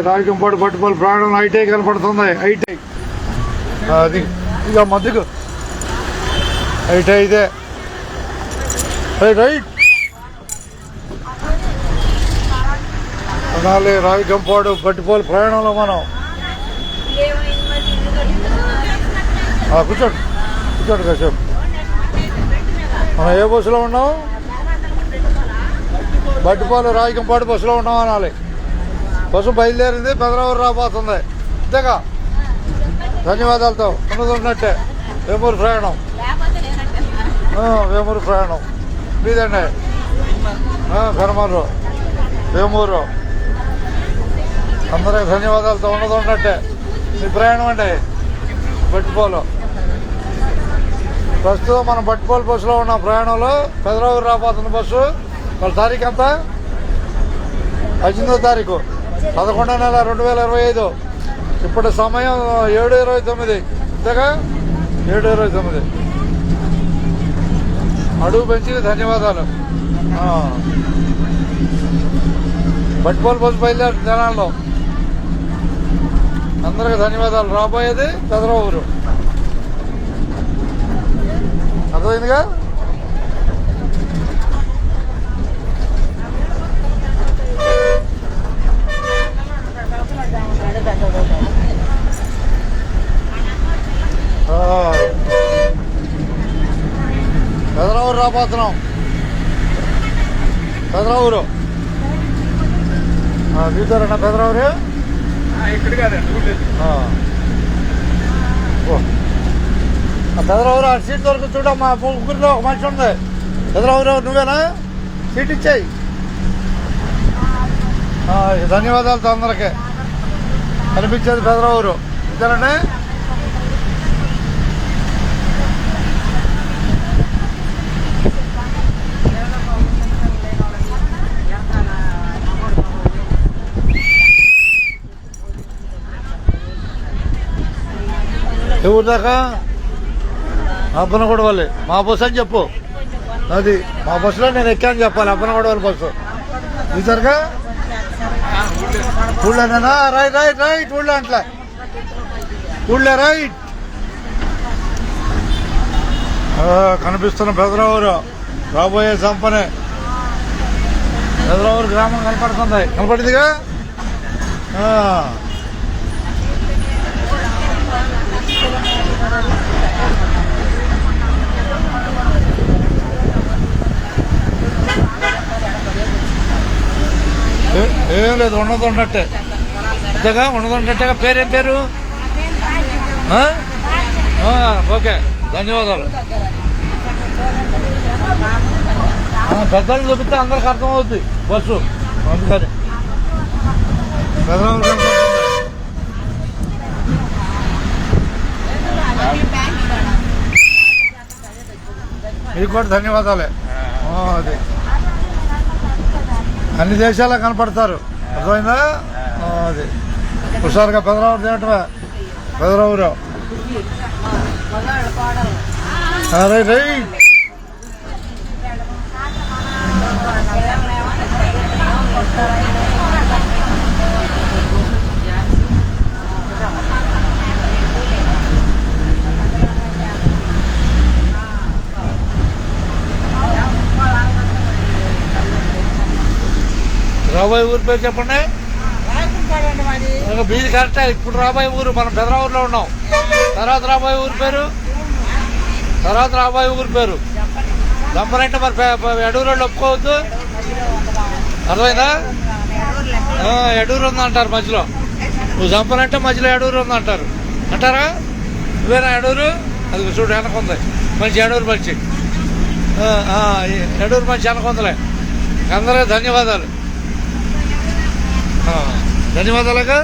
రావికంపాడు పట్టుపల్లి ప్రయాణం ఐటీ కనపడుతుంది. ఐటీ అది ఇక మధ్యకు ఐటీ ఇదే రైట్ రావికంపాడు పట్టుపల్లి ప్రయాణంలో మనం కూర్చోండి కూర్చోండి కాసేపు. మనం ఏ బస్సులో ఉన్నాం? బట్టిపాలు రావికంపాడు బస్సులో ఉన్నాం అనాలి. బస్సు బయలుదేరింది, పెదరావూరు రాబోతుంది. అంతేగా, ధన్యవాదాలతో ఉన్నట్టే. వేమూరు ప్రయాణం, వేమూరు ప్రయాణం మీదండి. పెరమూరు వేమూరు అందరికి ధన్యవాదాలతో ఉన్నట్టే మీ ప్రయాణం అండి. బట్టిపాలు ప్రస్తుతం మనం బట్టిపాలు బస్సులో ఉన్నాం. ప్రయాణంలో పెదరావూరు రాబోతున్న బస్సు. వాళ్ళ తారీఖు ఎంత? 18వ తారీఖు 11వ నెల 2025. ఇప్పటి సమయం 7:29. అంతేగా, 7:29. అడుగు పెంచి ధన్యవాదాలు. బట్టిపాలు బస్సు బయలుదేరి జనాల్లో అందరికి ధన్యవాదాలు. రాబోయేది పెదరావూరు, అర్థమైందిగా. పెదరావూరు రాబోతున్నాం. పెదరావూరు చూసారన్నా? పెదరావూరు పెదరావూరు ఆ సీట్ వరకు చూడ. మా ముగ్గురిలో ఒక మనిషి ఉంది. పెదరావూరు నువ్వేనా? సీట్ ఇచ్చాయి. ధన్యవాదాలతో అందరికీ. కనిపించేది పెదరావూరు. ఇద్దరండి. ఎవరి దాకా? అబ్బనగూడవల్లి. మా బస్సు అని చెప్పు. అది మా బస్సులో నేను ఎక్కాను చెప్పాలి. అబ్బనగూడవల్లి బస్సు చూసారుగా. ఊళ్ళోనేనా? Right right right. ఊళ్ళో అంట్లే, ఊళ్ళో రైట్. కనిపిస్తున్న పెదరావూరు రాబోయే సంపనే. పెదరావూరు గ్రామం కనపడుతుంది. కనపడిందిగా. ఏం లేదు, ఉన్నట్టే. అంతేగా, ఉన్నట్టే. పేరేం పేరు? ఓకే, ధన్యవాదాలు. పెద్దలు చూపిస్తే అందరికి అర్థమవుతుంది బస్సు. అందుకని మీకు కూడా ధన్యవాదాలే. అది అన్ని దేశాల్లో కనపడతారు. అర్థమైందా? అది హుషారుగా పెదరావూరు చేయటమే. Pedaravuru right right. రాబోయే ఊరి పేరు చెప్పండి. మీది కరెక్టే. ఇప్పుడు రాబోయే ఊరు మనం పెదరావూరులో ఉన్నాం. తర్వాత రాబోయే ఊరి పేరు దంపరంటే మరి ఎడూరు ఒప్పుకోవద్దు. అర్థమైందా? ఎడూరు ఉందంటారు మధ్యలో. నువ్వు చంపనంటే మధ్యలో ఎడూరు ఉందంటారు. అంటారా? నువ్వేనా ఎడూరు? అది చూడు వెనకుంది మంచి ఎడూరు మంచి. ఎడూరు మంచి వెనకుందలే. అందరికీ ధన్యవాదాలు. ధన్యవాదాలుగా.